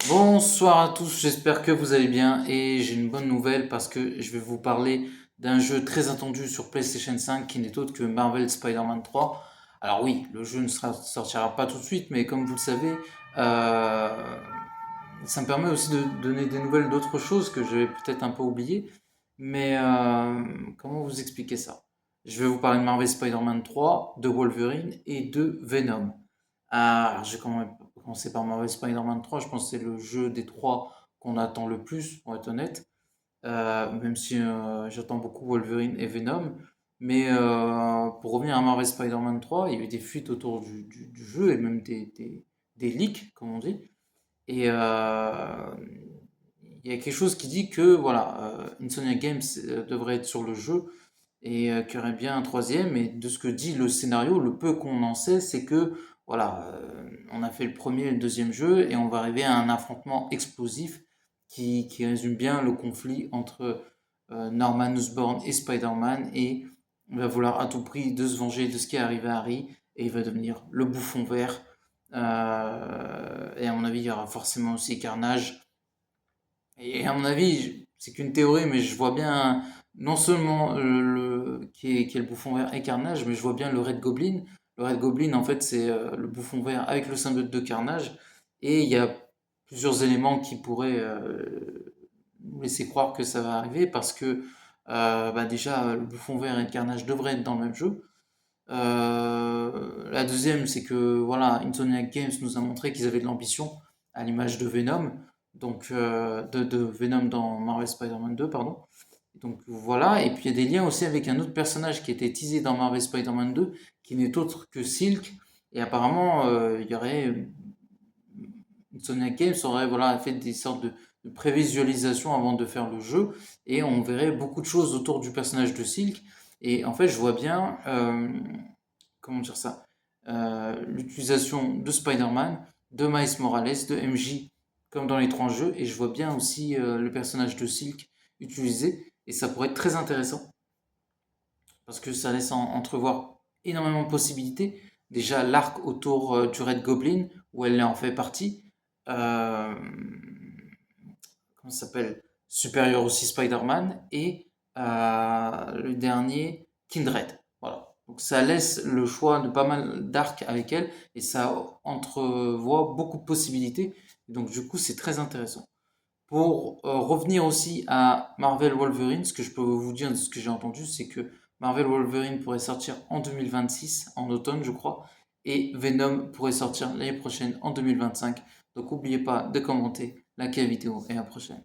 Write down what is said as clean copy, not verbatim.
Bonsoir à tous, j'espère que vous allez bien et j'ai une bonne nouvelle parce que je vais vous parler d'un jeu très attendu sur PlayStation 5 qui n'est autre que Marvel Spider-Man 3. Alors oui, le jeu ne sortira pas tout de suite, mais comme vous le savez, euh, ça me permet aussi de donner des nouvelles d'autres choses que j'avais peut-être un peu oubliées. Mais comment vous expliquer ça? Je vais vous parler de Marvel Spider-Man 3, de Wolverine et de Venom. Alors, je vais quand même commencer par Marvel Spider-Man 3. Je pense que c'est le jeu des trois qu'on attend le plus, pour être honnête. Même si j'attends beaucoup Wolverine et Venom. Mais pour revenir à Marvel Spider-Man 3, il y a eu des fuites autour du jeu et même des leaks, comme on dit. Et il y a quelque chose qui dit que voilà, Insomniac Games devrait être sur le jeu et qu'il y aurait bien un troisième. Et de ce que dit le scénario, le peu qu'on en sait, c'est que voilà, on a fait le premier et le deuxième jeu et on va arriver à un affrontement explosif qui résume bien le conflit entre Norman Osborn et Spider-Man et il va vouloir à tout prix de se venger de ce qui est arrivé à Harry et il va devenir le bouffon vert. Et à mon avis, il y aura forcément aussi Carnage. Et à mon avis, c'est qu'une théorie, mais je vois bien non seulement qui est le bouffon vert et Carnage, mais je vois bien le Red Goblin. Le Red Goblin, en fait, c'est le bouffon vert avec le symbiote de Carnage. Et il y a plusieurs éléments qui pourraient nous laisser croire que ça va arriver parce que bah déjà, le bouffon vert et le Carnage devraient être dans le même jeu. La deuxième, c'est que voilà, Insomniac Games nous a montré qu'ils avaient de l'ambition, à l'image de Venom, donc de Venom dans Marvel Spider-Man 2, pardon. Donc voilà, et puis il y a des liens aussi avec un autre personnage qui était teasé dans Marvel Spider-Man 2, qui n'est autre que Silk, et apparemment il y aurait Insomniac Games aurait voilà, fait des sortes de prévisualisation avant de faire le jeu, et on verrait beaucoup de choses autour du personnage de Silk. Et en fait, je vois bien, comment dire ça, l'utilisation de Spider-Man, de Miles Morales, de MJ, comme dans les trois jeux, et je vois bien aussi le personnage de Silk utilisé, et ça pourrait être très intéressant, parce que ça laisse entrevoir énormément de possibilités. Déjà, l'arc autour du Red Goblin, où elle en fait partie, euh, comment ça s'appelle? Supérieur aussi Spider-Man, et le dernier, Kindred. Voilà. Donc ça laisse le choix de pas mal d'arcs avec elle, et ça entrevoit beaucoup de possibilités. Donc du coup, c'est très intéressant. Pour revenir aussi à Marvel Wolverine, ce que je peux vous dire de ce que j'ai entendu, c'est que Marvel Wolverine pourrait sortir en 2026, en automne, je crois, et Venom pourrait sortir l'année prochaine, en 2025. Donc n'oubliez pas de commenter, liker la vidéo et à la prochaine.